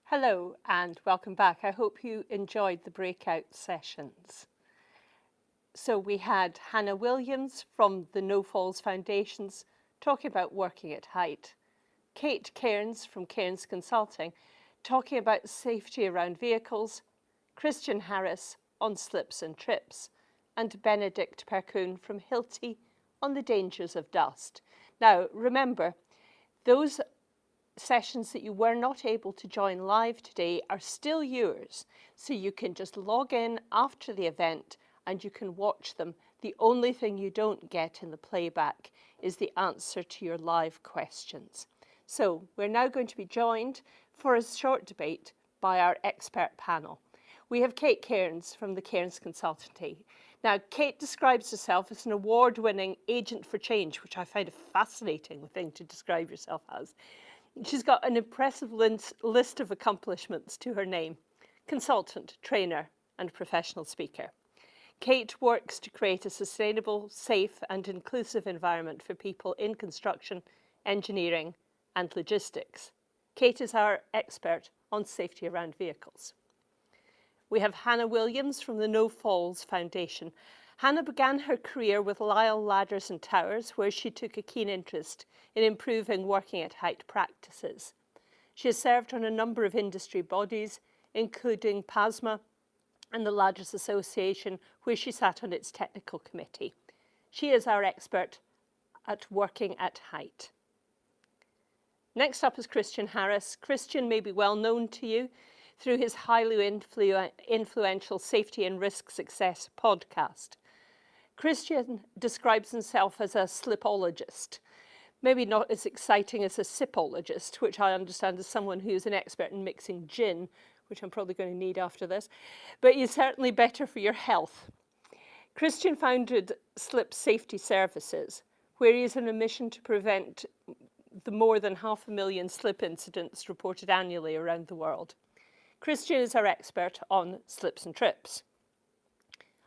Hello and welcome back. I hope you enjoyed the breakout sessions. So we had Hannah Williams from the No Falls Foundations talking about working at height, Kate Cairns from Cairns Consulting talking about safety around vehicles, Christian Harris on slips and trips, and Benedikt Perkuhn from Hilti on the dangers of dust. Now remember, those sessions that you were not able to join live today are still yours, so you can just log in after the event and you can watch them. The only thing you don't get in the playback is the answer to your live questions. So we're now going to be joined for a short debate by our expert panel. We have Kate Cairns from the Cairns Consultancy. Now, Kate describes herself as an award-winning agent for change, which I find a fascinating thing to describe yourself as. She's got an impressive list of accomplishments to her name: consultant, trainer, and professional speaker. Kate works to create a sustainable, safe, and inclusive environment for people in construction, engineering, and logistics. Kate is our expert on safety around vehicles. We have Hannah Williams from the No Falls Foundation. Hannah began her career with Lyle Ladders and Towers, where she took a keen interest in improving working at height practices. She has served on a number of industry bodies, including PASMA and the Ladders Association, where she sat on its technical committee. She is our expert at working at height. Next up is Christian Harris. Christian may be well known to you through his highly influential Safety and Risk Success podcast. Christian describes himself as a slipologist, maybe not as exciting as a sipologist, which I understand is someone who's an expert in mixing gin, which I'm probably going to need after this, but he's certainly better for your health. Christian founded Slip Safety Services, where he is on a mission to prevent the more than 500,000 slip incidents reported annually around the world. Christian is our expert on slips and trips.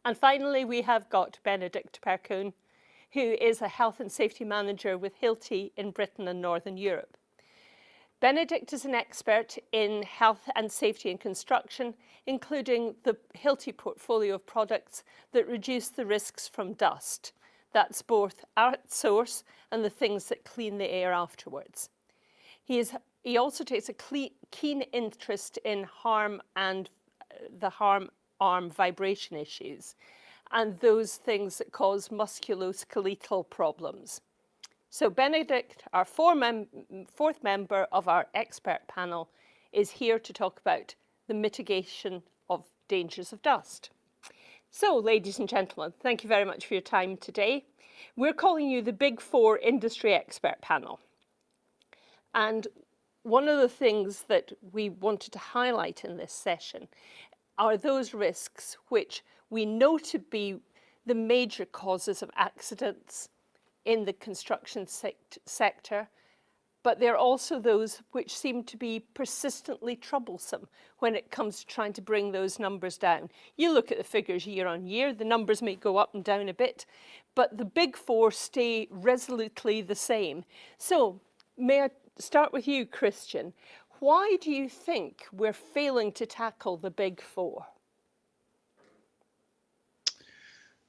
And finally, we have got Benedikt Perkuhn, who is a health and safety manager with Hilti in Britain and Northern Europe. Benedikt is an expert in health and safety in construction, including the Hilti portfolio of products that reduce the risks from dust. That's both at source and the things that clean the air afterwards. He also takes a keen interest in harm and the harm arm vibration issues and those things that cause musculoskeletal problems. So Benedikt, our fourth member of our expert panel, is here to talk about the mitigation of dangers of dust. So, ladies and gentlemen, thank you very much for your time today. We're calling you the Big Four Industry Expert Panel. And one of the things that we wanted to highlight in this session are those risks which we know to be the major causes of accidents in the construction sector, but they're also those which seem to be persistently troublesome when it comes to trying to bring those numbers down. You look at the figures year on year, the numbers may go up and down a bit, but the big four stay resolutely the same. So may I start with you, Christian? Why do you think we're failing to tackle the big four?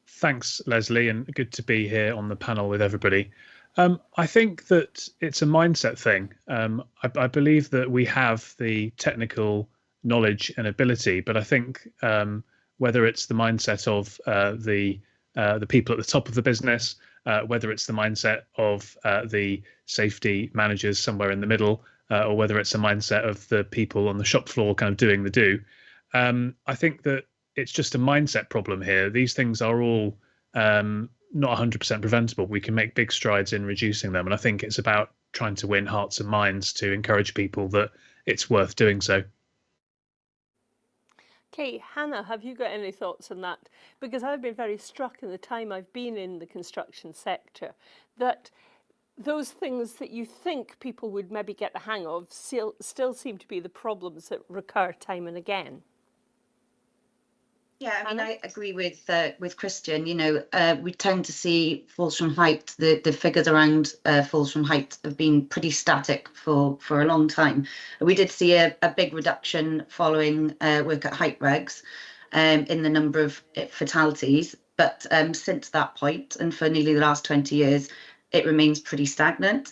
Thanks, Leslie, and good to be here on the panel with everybody. I think that it's a mindset thing. I believe that we have the technical knowledge and ability, but I think whether it's the mindset of the people at the top of the business, whether it's the mindset of the safety managers somewhere in the middle, or whether it's a mindset of the people on the shop floor kind of doing the do, I think that it's just a mindset problem here. These things are all not 100% preventable. We can make big strides in reducing them. And I think it's about trying to win hearts and minds to encourage people that it's worth doing so. Okay, Hannah, have you got any thoughts on that? Because I've been very struck in the time I've been in the construction sector that those things that you think people would maybe get the hang of still seem to be the problems that recur time and again. Yeah, I mean, Hannah? I agree with Christian. You know, we tend to see falls from height. The figures around falls from height have been pretty static for a long time. We did see a big reduction following work at height regs in the number of fatalities, but since that point, and for nearly the last 20 years, it remains pretty stagnant.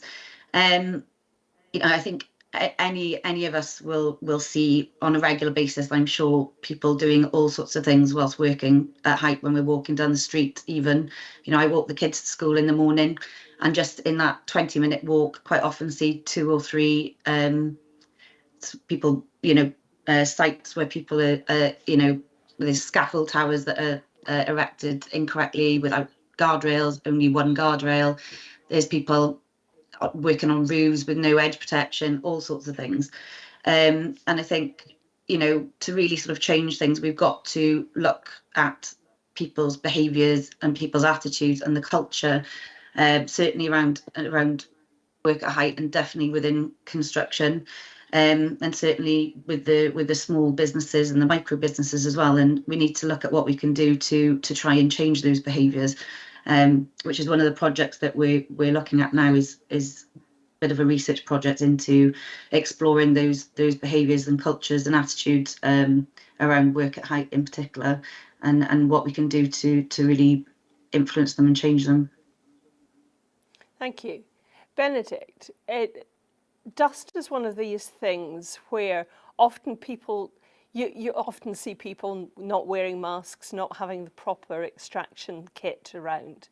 You know, I think any of us will see on a regular basis, I'm sure, people doing all sorts of things whilst working at height when we're walking down the street. Even, you know, I walk the kids to school in the morning, and just in that 20-minute walk, quite often see 2 or 3 people, you know, sites where people are, you know, there's scaffold towers that are erected incorrectly without guardrails, only one guardrail. There's people working on roofs with no edge protection, all sorts of things. And I think, you know, to really sort of change things, we've got to look at people's behaviours and people's attitudes and the culture, certainly around work at height and definitely within construction. And certainly with the small businesses and the micro businesses as well. And we need to look at what we can do to try and change those behaviours. Which is one of the projects that we're looking at now is a bit of a research project into exploring those behaviours and cultures and attitudes around work at height in particular, and what we can do to really influence them and change them. Thank you. Benedikt, dust is one of these things where often people, you often see people not wearing masks, not having the proper extraction kit around.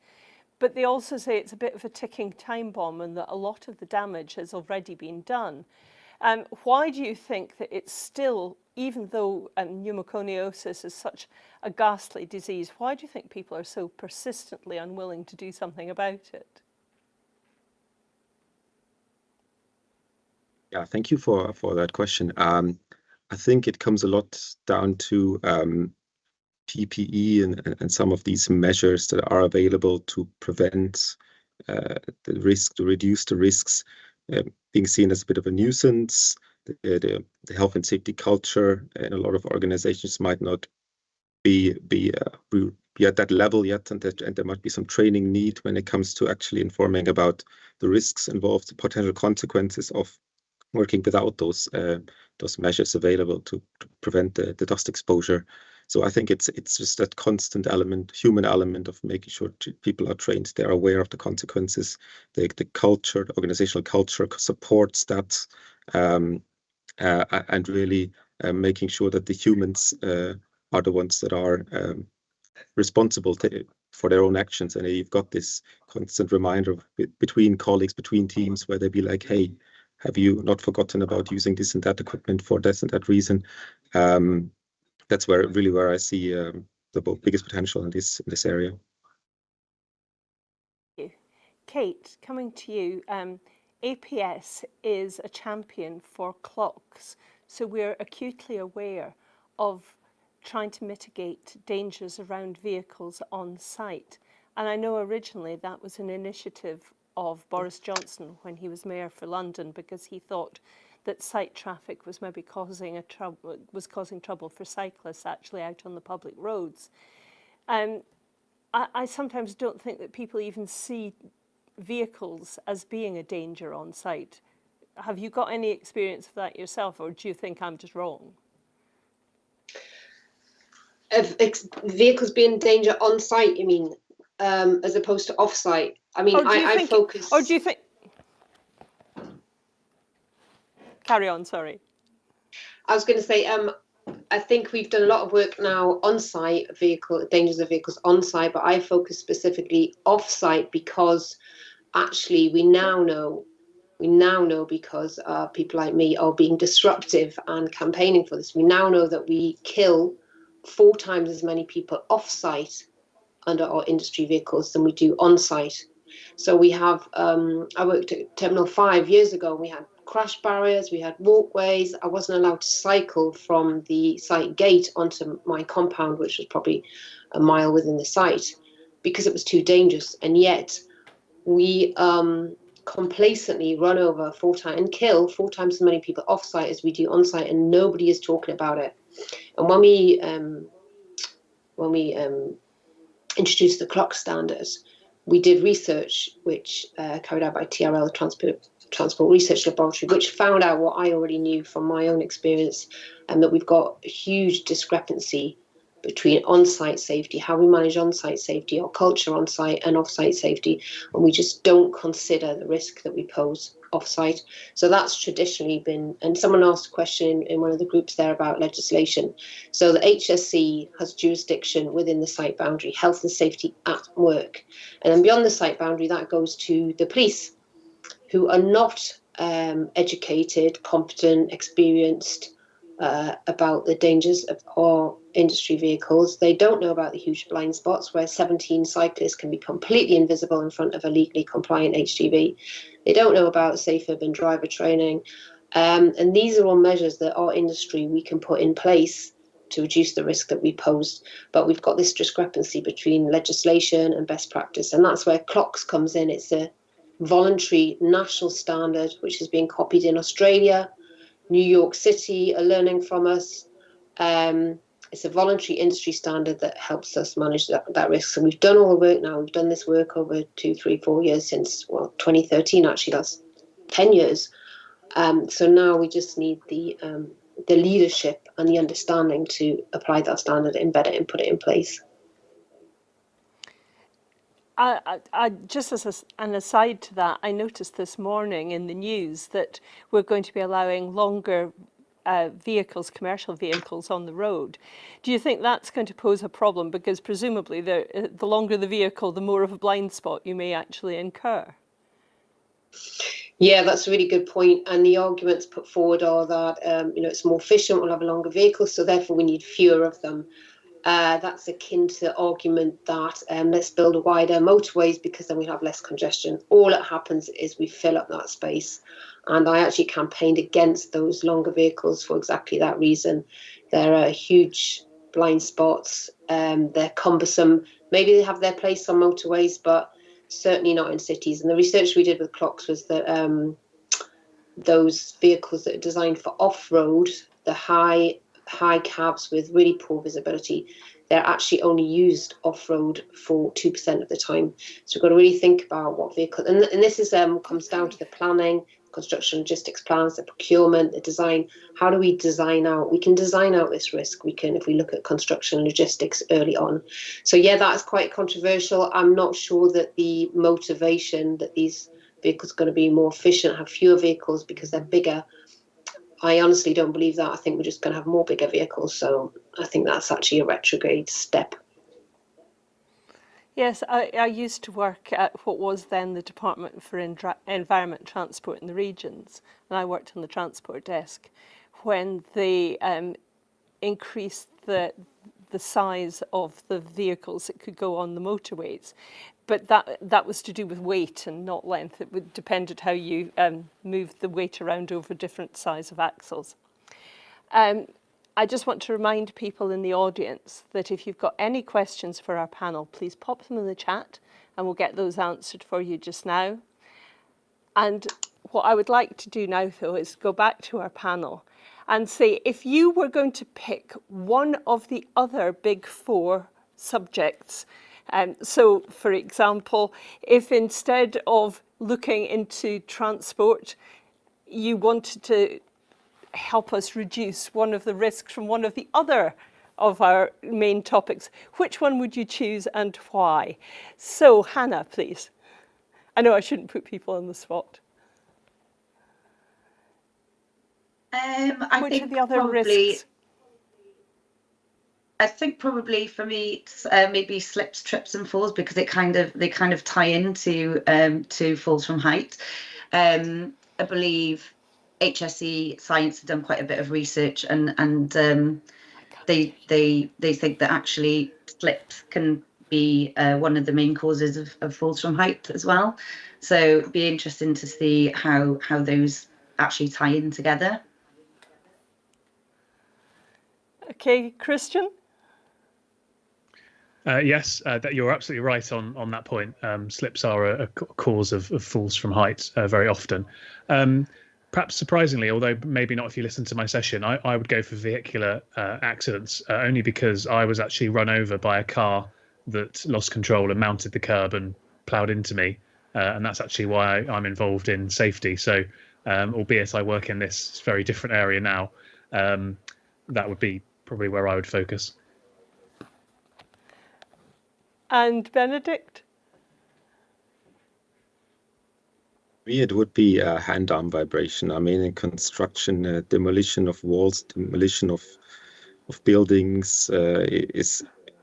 But they also say it's a bit of a ticking time bomb and that a lot of the damage has already been done. Why do you think that it's still, even though pneumoconiosis is such a ghastly disease, why do you think people are so persistently unwilling to do something about it? Yeah, thank you for that question. I think it comes a lot down to PPE and some of these measures that are available to prevent the risk, to reduce the risks, being seen as a bit of a nuisance. The health and safety culture in a lot of organizations might not be at that level yet, and there might be some training need when it comes to actually informing about the risks involved, the potential consequences of working without those measures available to prevent the dust exposure. So I think it's just that constant element, human element of making sure people are trained, they're aware of the consequences. The culture, the organizational culture supports that, and really making sure that the humans are the ones that are responsible for their own actions. And you've got this constant reminder between colleagues, between teams, where they be like, hey, have you not forgotten about using this and that equipment for this and that reason? That's where I see the biggest potential in this area. Thank you. Kate, coming to you, APS is a champion for clocks, so we're acutely aware of trying to mitigate dangers around vehicles on site. And I know originally that was an initiative of Boris Johnson when he was mayor for London, because he thought that site traffic was maybe causing trouble for cyclists actually out on the public roads. I sometimes don't think that people even see vehicles as being a danger on site. Have you got any experience of that yourself, or do you think I'm just wrong? Of vehicles being in danger on site, you mean, as opposed to off site? I mean, I focus. Or do you think? Carry on, sorry. I was going to say, I think we've done a lot of work now on site, dangers of vehicles on site, but I focus specifically off site because actually we now know because people like me are being disruptive and campaigning for this. We now know that we kill 4 times as many people off site under our industry vehicles than we do on site. So we have, I worked at Terminal 5 years ago, and we had crash barriers, we had walkways. I wasn't allowed to cycle from the site gate onto my compound, which was probably a mile within the site, because it was too dangerous. And yet we complacently run over 4 times and kill 4 times as many people off site as we do on site, and nobody is talking about it. And when we when we introduced the clock standards, we did research which carried out by TRL, the Transport Research Laboratory, which found out what I already knew from my own experience, and that we've got a huge discrepancy between on-site safety, how we manage on-site safety, or culture on-site and off-site safety, and we just don't consider the risk that we pose off-site. So that's traditionally been, and someone asked a question in one of the groups there about legislation. So the HSE has jurisdiction within the site boundary, health and safety at work. And then beyond the site boundary, that goes to the police, who are not educated, competent, experienced about the dangers of our industry vehicles. They don't know about the huge blind spots where 17 cyclists can be completely invisible in front of a legally compliant HGV. They don't know about safe urban driver training. And these are all measures that our industry, we can put in place to reduce the risk that we pose. But we've got this discrepancy between legislation and best practice. And that's where clocks comes in. It's a voluntary national standard, which is being copied in Australia. New York City are learning from us. It's a voluntary industry standard that helps us manage that risk. So we've done all the work now. We've done this work over 2, 3, 4 years since, well, 2013, actually. That's 10 years. So now we just need the leadership and the understanding to apply that standard, embed it and put it in place. I just as an aside to that, I noticed this morning in the news that we're going to be allowing longer vehicles, commercial vehicles on the road. Do you think that's going to pose a problem? Because presumably the longer the vehicle, the more of a blind spot you may actually incur. Yeah, that's a really good point. And the arguments put forward are that it's more efficient, we'll have a longer vehicle, so therefore we need fewer of them. That's akin to the argument that let's build wider motorways because then we have less congestion. All that happens is we fill up that space. And I actually campaigned against those longer vehicles for exactly that reason. There are huge blind spots. They're cumbersome. Maybe they have their place on motorways, but certainly not in cities. And the research we did with clocks was that those vehicles that are designed for off-road, the high cabs with really poor visibility, they're actually only used off-road for 2% of the time. So we've got to really think about what vehicle, and this is comes down to the planning, construction logistics plans, the procurement, the design. How do we design out? We can design out this risk. We can, if we look at construction logistics early on. So yeah, that is quite controversial. I'm not sure that the motivation that these vehicles are going to be more efficient, have fewer vehicles because they're bigger. I honestly don't believe that. I think we're just going to have more bigger vehicles. So I think that's actually a retrograde step. Yes, I used to work at what was then the Department for Environment, Transport in the regions, and I worked on the transport desk when they increased the size of the vehicles that could go on the motorways. But that was to do with weight and not length. It would depend on how you moved the weight around over different size of axles. I just want to remind people in the audience that if you've got any questions for our panel, please pop them in the chat and we'll get those answered for you just now. And what I would like to do now, though, is go back to our panel and say, if you were going to pick one of the other big 4 subjects, so for example, if instead of looking into transport, you wanted to help us reduce one of the risks from one of the other of our main topics, which one would you choose and why? So Hannah, please. I know I shouldn't put people on the spot. I think probably for me, maybe slips, trips, and falls, because they kind of tie into to falls from height. I believe HSE Science have done quite a bit of research, and they think that actually slips can be one of the main causes of falls from height as well. So it'd be interesting to see how those actually tie in together. Okay, Christian? Yes, that you're absolutely right on that point. Slips are a cause of falls from height very often. Perhaps surprisingly, although maybe not if you listen to my session, I would go for vehicular accidents, only because I was actually run over by a car that lost control and mounted the curb and ploughed into me. And that's actually why I'm involved in safety. So, albeit I work in this very different area now, that would be probably where I would focus. And Benedikt? Me, it would be hand-arm vibration. I mean, in construction, demolition of walls, demolition of buildings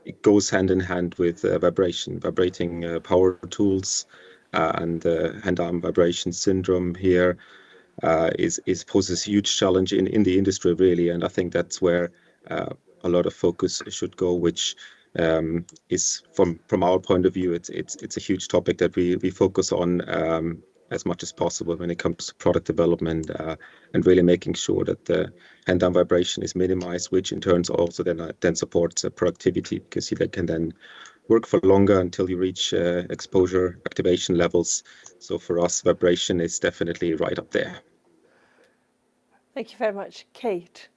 it goes hand in hand with vibration, vibrating power tools, and hand-arm vibration syndrome here poses a huge challenge in the industry, really. And I think that's where a lot of focus should go, which is from our point of view, it's a huge topic that we focus on as much as possible when it comes to product development, and really making sure that the hand-arm vibration is minimized, which in turn also then supports productivity, because you can then work for longer until you reach exposure activation levels. So for us, vibration is definitely right up there. Thank you very much. Kate?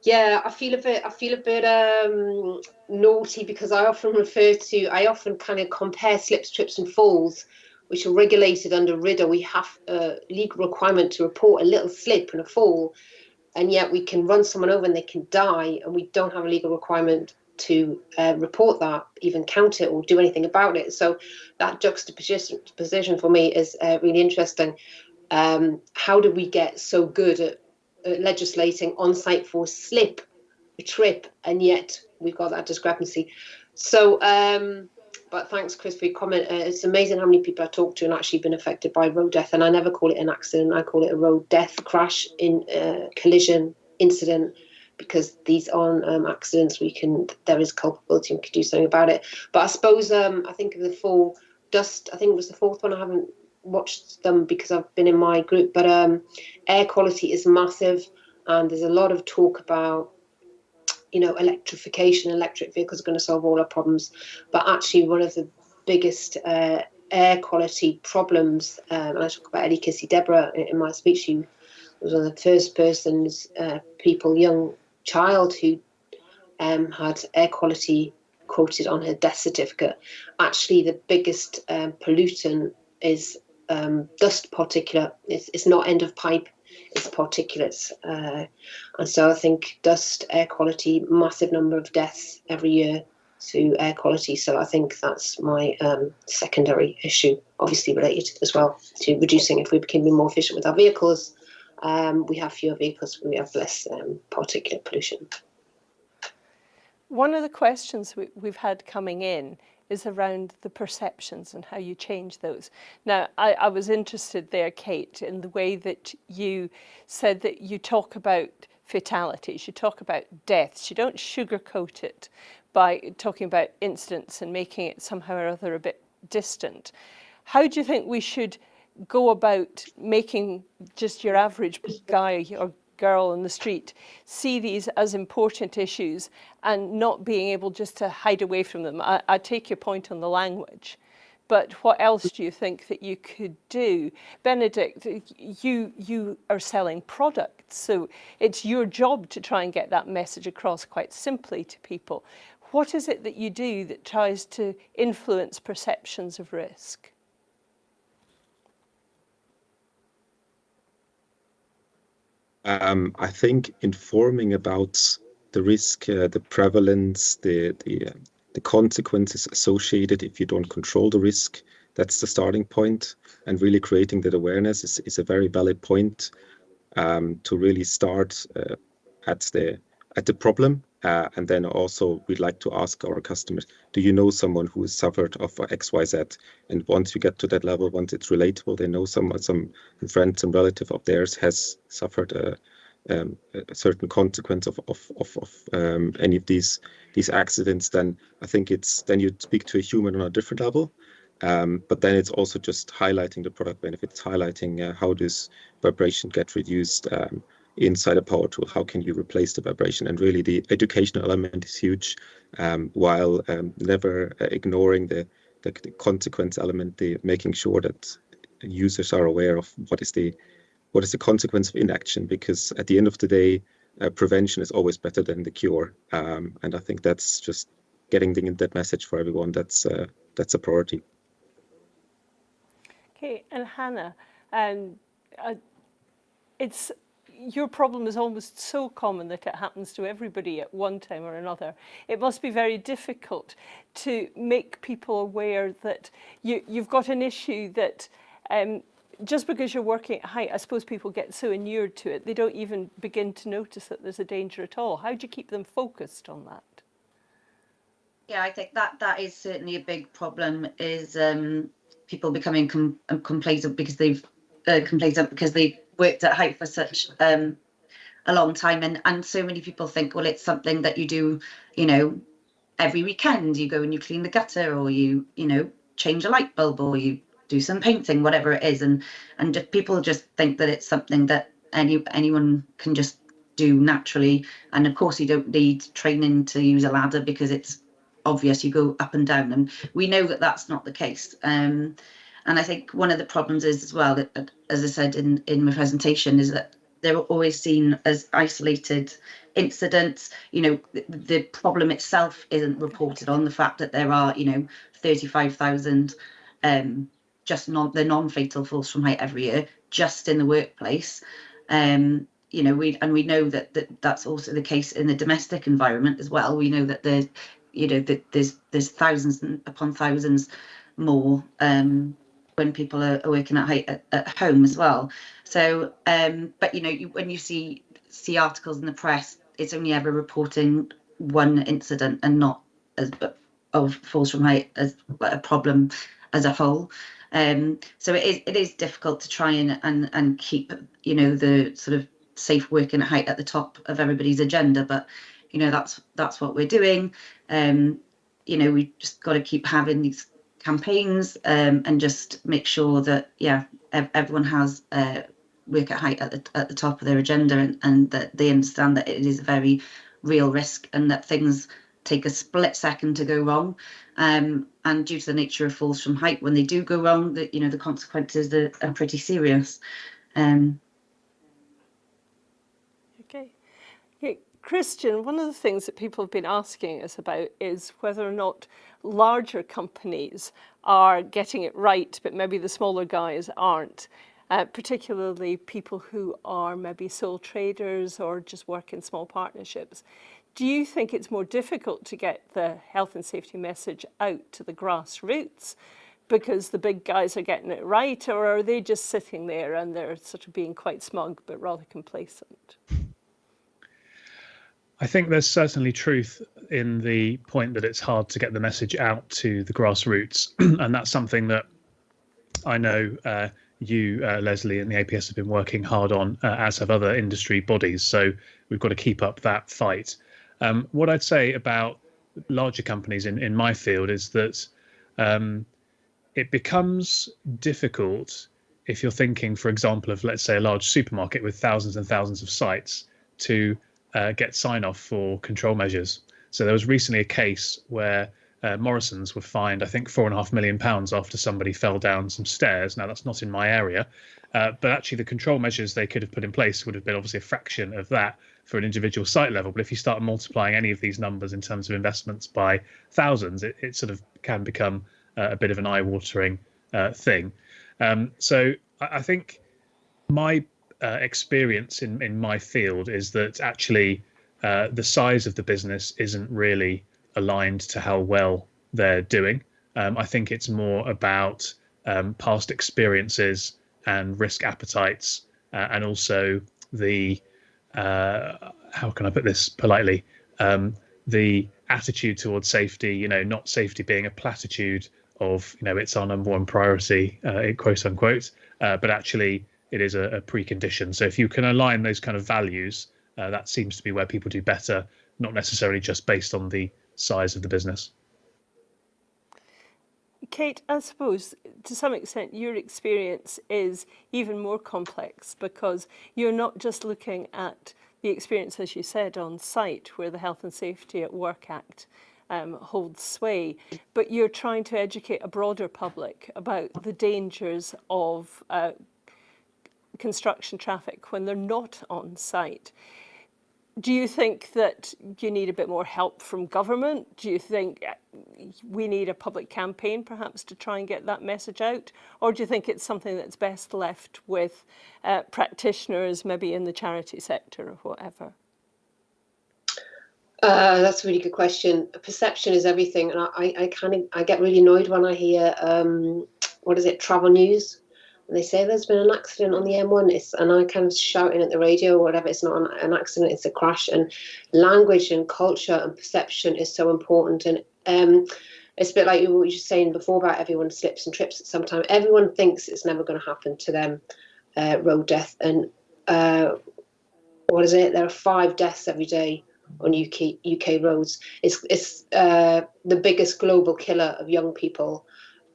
Yeah, I feel a bit naughty, because I often kind of compare slips, trips and falls, which are regulated under RIDDOR. We have a legal requirement to report a little slip and a fall, and yet we can run someone over and they can die, and we don't have a legal requirement to report that, even count it or do anything about it. So that juxtaposition for me is really interesting. How do we get so good at legislating on-site for slip, a trip, and yet we've got that discrepancy? So, but thanks, Chris, for your comment. It's amazing how many people I talked to and actually been affected by road death. And I never call it an accident. I call it a road death, crash, collision, incident, because these aren't accidents. There is culpability and we can do something about it. But I suppose I think of the four dust. I think it was the fourth one. I haven't watched them because I've been in my group, but air quality is massive, and there's a lot of talk about, electrification. Electric vehicles are going to solve all our problems, but actually one of the biggest air quality problems, and I talk about Ellie Kissy Deborah in my speech, she was one of the first persons, young child who had air quality quoted on her death certificate. Actually, the biggest pollutant is dust particulate. It's not end of pipe, it's particulates. And so I think dust, air quality, massive number of deaths every year to air quality. So I think that's my secondary issue, obviously related as well to reducing. If we became more efficient with our vehicles, we have fewer vehicles, we have less particulate pollution. One of the questions we've had coming in is around the perceptions and how you change those. Now, I was interested there, Kate, in the way that you said that you talk about fatalities, you talk about deaths, you don't sugarcoat it by talking about incidents and making it somehow or other a bit distant. How do you think we should go about making just your average guy or girl in the street see these as important issues and not being able just to hide away from them? I take your point on the language, but what else do you think that you could do? Benedikt, you are selling products, so it's your job to try and get that message across quite simply to people. What is it that you do that tries to influence perceptions of risk? I think informing about the risk, the prevalence, the consequences associated if you don't control the risk, that's the starting point. And really creating that awareness is a very valid point to really start at the problem. And then also we'd like to ask our customers, do you know someone who has suffered of XYZ? And once you get to that level, once it's relatable, they know some friend, some relative of theirs has suffered a certain consequence of any of these accidents, then I think then you speak to a human on a different level. But then it's also just highlighting the product benefits, highlighting how does vibration get reduced inside a power tool, how can you replace the vibration, and really the educational element is huge, while never ignoring the the consequence element, the making sure that users are aware of what is the consequence of inaction, because at the end of the day, prevention is always better than the cure. And I think that's just getting that message for everyone. That's a priority. Okay, and Hannah, it's your problem is almost so common that it happens to everybody at one time or another. It must be very difficult to make people aware that you've got an issue that just because you're working at height, I suppose people get so inured to it, they don't even begin to notice that there's a danger at all. How do you keep them focused on that? Yeah, I think that is certainly a big problem, is people becoming complacent because they've worked at height for such a long time, and so many people think, well, it's something that you do, every weekend. You go and you clean the gutter, or you change a light bulb, or you do some painting, whatever it is, and just people just think that it's something that anyone can just do naturally. And of course, you don't need training to use a ladder, because it's obvious you go up and down, and we know that that's not the case. And I think one of the problems is as well, that, as I said in my presentation, is that they're always seen as isolated incidents. The problem itself isn't reported on. The fact that there are 35,000 just the non-fatal falls from height every year, just in the workplace. We know that that's also the case in the domestic environment as well. We know that there's thousands upon thousands more when people are working at height at home as well. So, but when you see articles in the press, it's only ever reporting one incident and not of falls from height as a problem as a whole. So it is difficult to try and keep the sort of safe working at height at the top of everybody's agenda, but that's what we're doing. We just got to keep having these campaigns and just make sure that everyone has work at height at the top of their agenda, and that they understand that it is a very real risk, and that things take a split second to go wrong, and due to the nature of falls from height, when they do go wrong, the consequences are pretty serious. Okay, Christian, one of the things that people have been asking us about is whether or not larger companies are getting it right, but maybe the smaller guys aren't, particularly people who are maybe sole traders or just work in small partnerships. Do you think it's more difficult to get the health and safety message out to the grassroots because the big guys are getting it right, or are they just sitting there and they're sort of being quite smug but rather complacent? I think there's certainly truth in the point that it's hard to get the message out to the grassroots. And that's something that I know you, Lesley, and the APS have been working hard on, as have other industry bodies. So we've got to keep up that fight. What I'd say about larger companies in my field is that it becomes difficult if you're thinking, for example, of, let's say, a large supermarket with thousands and thousands of sites to get sign-off for control measures. So there was recently a case where Morrison's were fined, I think, £4.5 million after somebody fell down some stairs. Now, that's not in my area, but actually the control measures they could have put in place would have been obviously a fraction of that for an individual site level. But if you start multiplying any of these numbers in terms of investments by thousands, it sort of can become a bit of an eye-watering thing. So I think my experience in my field is that actually the size of the business isn't really aligned to how well they're doing. I think it's more about past experiences and risk appetites, and also the how can I put this politely, the attitude towards safety, not safety being a platitude of, it's our number one priority, quote unquote, but actually it is a precondition. So if you can align those kind of values, that seems to be where people do better, not necessarily just based on the size of the business. Kate, I suppose to some extent your experience is even more complex, because you're not just looking at the experience, as you said, on site, where the Health and Safety at Work Act holds sway, but you're trying to educate a broader public about the dangers of construction traffic when they're not on site. Do you think that you need a bit more help from government? Do you think we need a public campaign perhaps to try and get that message out? Or do you think it's something that's best left with practitioners, maybe in the charity sector or whatever? That's a really good question. Perception is everything, and I get really annoyed when I hear travel news, and they say there's been an accident on the M1, and I kind of shouting at the radio or whatever. It's not an accident, it's a crash. And language and culture and perception is so important. And it's a bit like what you were saying before about everyone slips and trips at some time. Everyone thinks it's never going to happen to them, road death. And there are 5 deaths every day on UK roads. It's the biggest global killer of young people.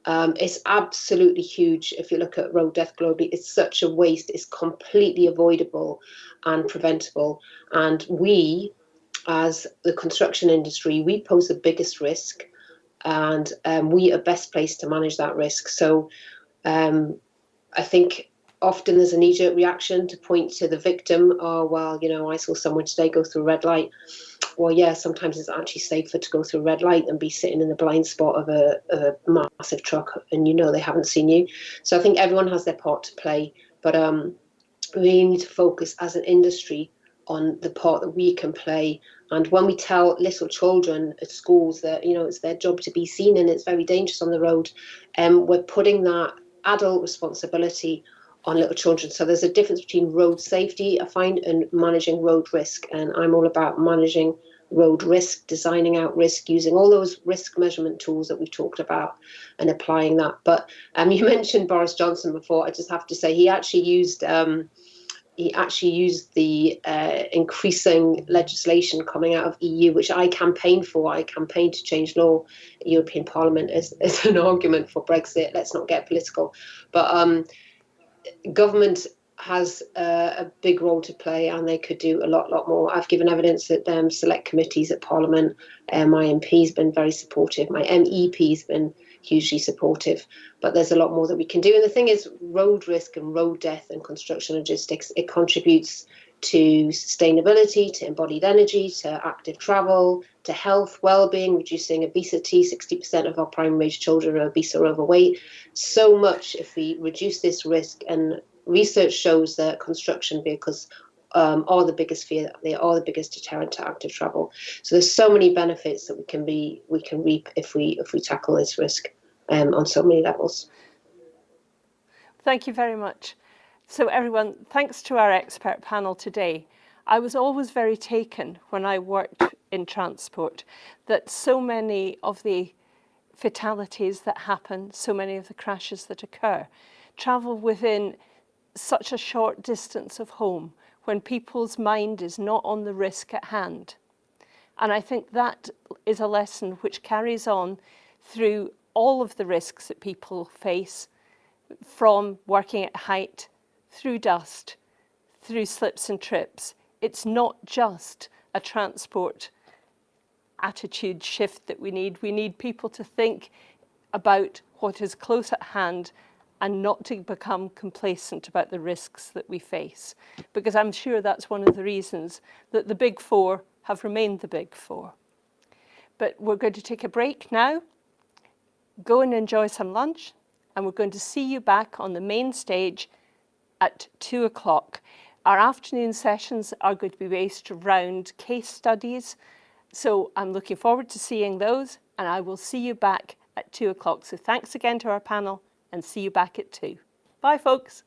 It's absolutely huge. If you look at road death globally, it's such a waste. It's completely avoidable and preventable. And we, as the construction industry, we pose the biggest risk, and we are best placed to manage that risk. So I think often there's a knee-jerk reaction to point to the victim. Oh, well, I saw someone today go through a red light. Well, yeah, sometimes it's actually safer to go through a red light than be sitting in the blind spot of a massive truck and they haven't seen you. So I think everyone has their part to play, but we really need to focus as an industry on the part that we can play. And when we tell little children at schools that, it's their job to be seen and it's very dangerous on the road, we're putting that adult responsibility on little children. So there's a difference between road safety, I find, and managing road risk. And I'm all about managing road risk, designing out risk, using all those risk measurement tools that we've talked about and applying that. But you mentioned Boris Johnson before. I just have to say he actually used the increasing legislation coming out of EU, which I campaigned for. I campaigned to change law in European Parliament as an argument for Brexit. Let's not get political. But government has a big role to play, and they could do a lot more. I've given evidence at select committees at Parliament. My MP's been very supportive. My MEP's been hugely supportive. But there's a lot more that we can do. And the thing is, road risk and road death and construction logistics, it contributes to sustainability, to embodied energy, to active travel, to health, well-being, reducing obesity. 60% of our primary age children are obese or overweight. So much if we reduce this risk. And research shows that construction vehicles are the biggest fear. They are the biggest deterrent to active travel. So there's so many benefits that we can reap if we tackle this risk on so many levels. Thank you very much. So everyone, thanks to our expert panel today. I was always very taken when I worked in transport that so many of the fatalities that happen, so many of the crashes that occur, travel within such a short distance of home when people's mind is not on the risk at hand. And I think that is a lesson which carries on through all of the risks that people face, from working at height, through dust, through slips and trips. It's not just a transport attitude shift that we need. We need people to think about what is close at hand and not to become complacent about the risks that we face. Because I'm sure that's one of the reasons that the Big Four have remained the Big Four. But we're going to take a break now, go and enjoy some lunch, and we're going to see you back on the main stage at 2 o'clock. Our afternoon sessions are going to be based around case studies. So I'm looking forward to seeing those, and I will see you back at 2 o'clock. So thanks again to our panel, and see you back at 2. Bye, folks.